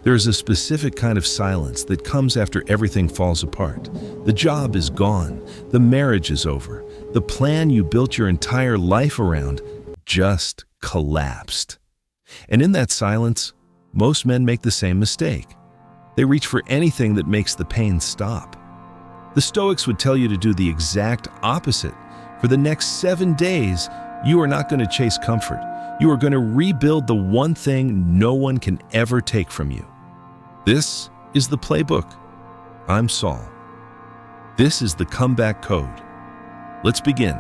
There is a specific kind of silence that comes after everything falls apart. The job is gone. The marriage is over. The plan you built your entire life around just collapsed. And in that silence, most men make the same mistake. They reach for anything that makes the pain stop. The Stoics would tell you to do the exact opposite. For the next 7 days, you are not going to chase comfort. You are going to rebuild the one thing no one can ever take from you. This is the playbook. I'm Saul. This is the comeback code. Let's begin.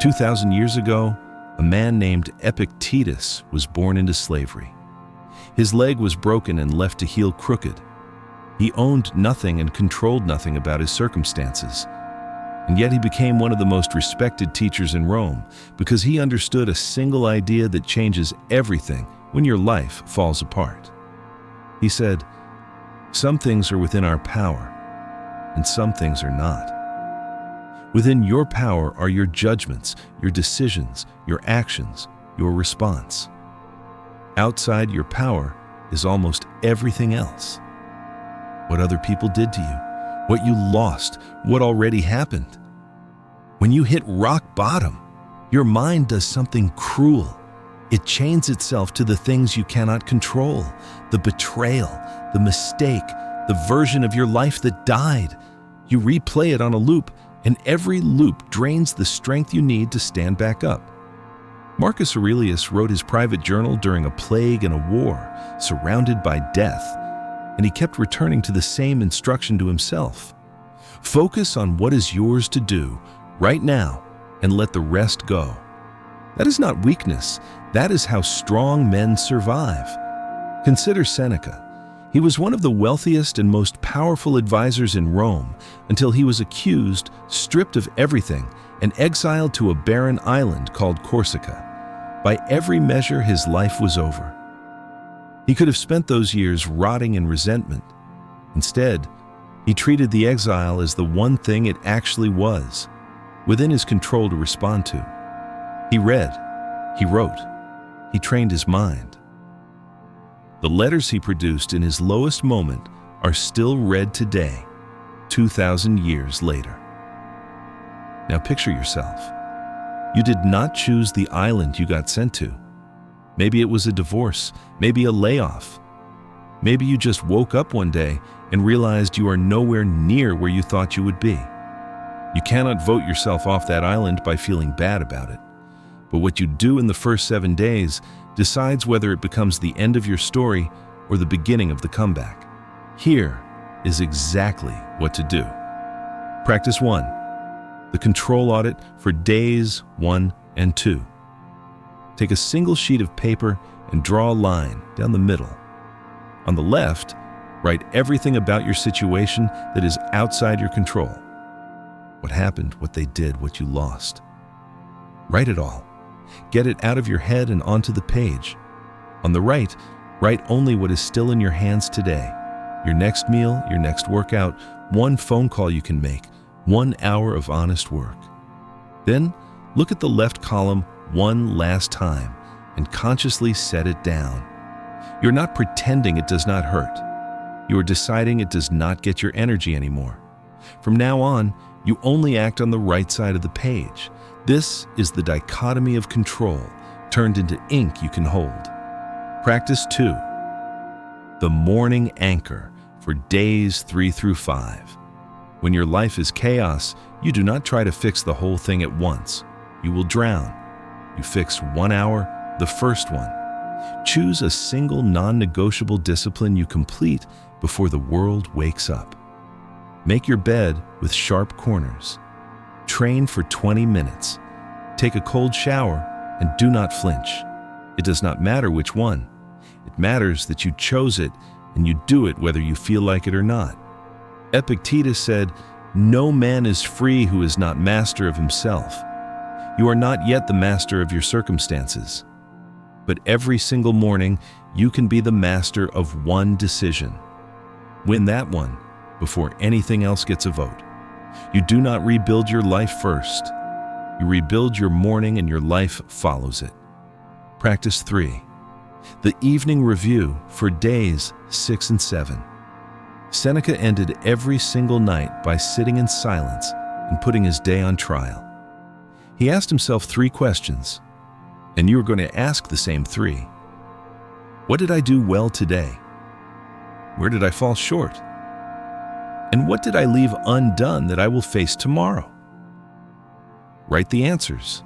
2,000 years ago, a man named Epictetus was born into slavery. His leg was broken and left to heal crooked. He owned nothing and controlled nothing about his circumstances. And yet he became one of the most respected teachers in Rome because he understood a single idea that changes everything when your life falls apart. He said, "Some things are within our power, and some things are not. Within your power are your judgments, your decisions, your actions, your response. Outside your power is almost everything else. What other people did to you, what you lost, what already happened. When you hit rock bottom, your mind does something cruel. It chains itself to the things you cannot control, the betrayal, the mistake, the version of your life that died. You replay it on a loop, and every loop drains the strength you need to stand back up." Marcus Aurelius wrote his private journal during a plague and a war, surrounded by death, and he kept returning to the same instruction to himself. Focus on what is yours to do right now and let the rest go. That is not weakness. That is how strong men survive. Consider Seneca. He was one of the wealthiest and most powerful advisors in Rome until he was accused, stripped of everything, and exiled to a barren island called Corsica. By every measure, his life was over. He could have spent those years rotting in resentment. Instead, he treated the exile as the one thing it actually was, within his control to respond to. He read, he wrote, he trained his mind. The letters he produced in his lowest moment are still read today, 2,000 years later. Now picture yourself. You did not choose the island you got sent to. Maybe it was a divorce, maybe a layoff. Maybe you just woke up one day and realized you are nowhere near where you thought you would be. You cannot vote yourself off that island by feeling bad about it. But what you do in the first 7 days decides whether it becomes the end of your story or the beginning of the comeback. Here is exactly what to do. Practice 1. The control audit for days 1 and 2. Take a single sheet of paper and draw a line down the middle. On the left, write everything about your situation that is outside your control. What happened, what they did, what you lost. Write it all. Get it out of your head and onto the page. On the right, write only what is still in your hands today. Your next meal, your next workout, one phone call you can make, 1 hour of honest work. Then, look at the left column one last time and consciously set it down. You're not pretending it does not hurt. You are deciding it does not get your energy anymore. From now on, you only act on the right side of the page. This is the dichotomy of control turned into ink you can hold. Practice 2. The morning anchor for days 3 through 5. When your life is chaos, you do not try to fix the whole thing at once. You will drown. You fix 1 hour, the first one. Choose a single non-negotiable discipline you complete before the world wakes up. Make your bed with sharp corners. Train for 20 minutes. Take a cold shower and do not flinch. It does not matter which one. It matters that you chose it and you do it whether you feel like it or not. Epictetus said, "No man is free who is not master of himself." You are not yet the master of your circumstances. But every single morning, you can be the master of one decision. Win that one before anything else gets a vote. You do not rebuild your life first. You rebuild your morning and your life follows it. Practice 3. The evening review for days 6 and 7. Seneca ended every single night by sitting in silence and putting his day on trial. He asked himself 3 questions, and you are going to ask the same 3. What did I do well today? Where did I fall short? And what did I leave undone that I will face tomorrow? Write the answers.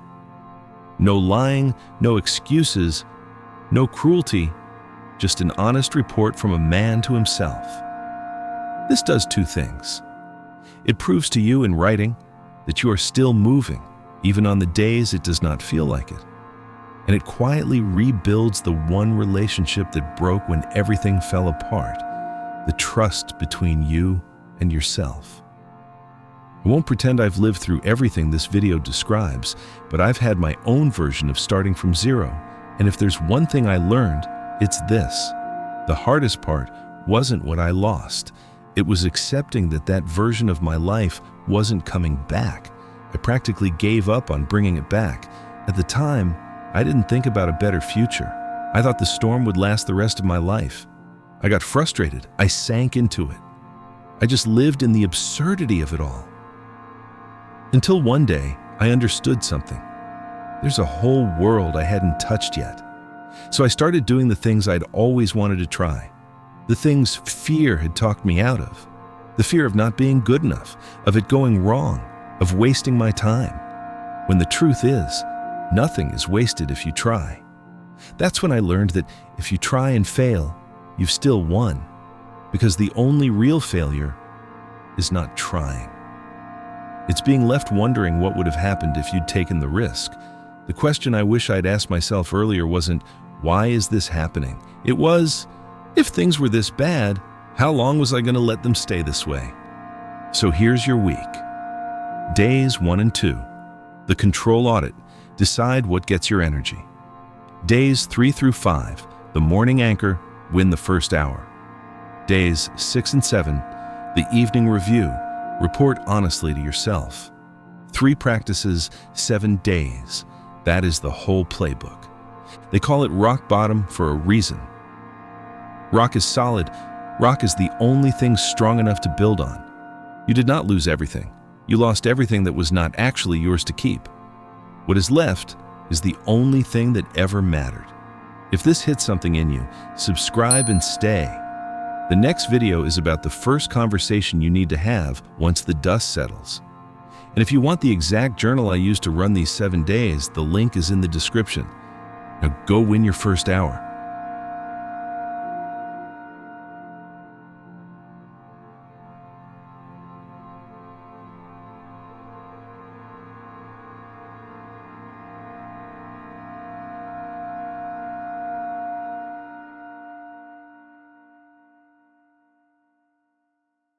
No lying, no excuses, no cruelty, just an honest report from a man to himself. This does 2 things. It proves to you in writing that you are still moving, even on the days it does not feel like it. And it quietly rebuilds the one relationship that broke when everything fell apart, the trust between you and yourself. I won't pretend I've lived through everything this video describes, but I've had my own version of starting from zero, and if there's one thing I learned, it's this. The hardest part wasn't what I lost. It was accepting that that version of my life wasn't coming back. I practically gave up on bringing it back. At the time, I didn't think about a better future. I thought the storm would last the rest of my life. I got frustrated. I sank into it. I just lived in the absurdity of it all. Until one day, I understood something. There's a whole world I hadn't touched yet. So I started doing the things I'd always wanted to try. The things fear had talked me out of. The fear of not being good enough, of it going wrong, of wasting my time. When the truth is, nothing is wasted if you try. That's when I learned that if you try and fail, you've still won. Because the only real failure is not trying. It's being left wondering what would have happened if you'd taken the risk. The question I wish I'd asked myself earlier wasn't, why is this happening? It was, if things were this bad, how long was I going to let them stay this way? So here's your week. Days 1 and 2. The Control Audit. Decide what gets your energy. Days 3 through 5. The Morning Anchor. Win the first hour. Days 6 and 7. The Evening Review. Report honestly to yourself. 3 practices, 7 days. That is the whole playbook. They call it rock bottom for a reason. Rock is solid. Rock is the only thing strong enough to build on. You did not lose everything. You lost everything that was not actually yours to keep. What is left is the only thing that ever mattered. If this hits something in you, subscribe and stay. The next video is about the first conversation you need to have once the dust settles. And if you want the exact journal I used to run these 7 days, the link is in the description. Now go win your first hour.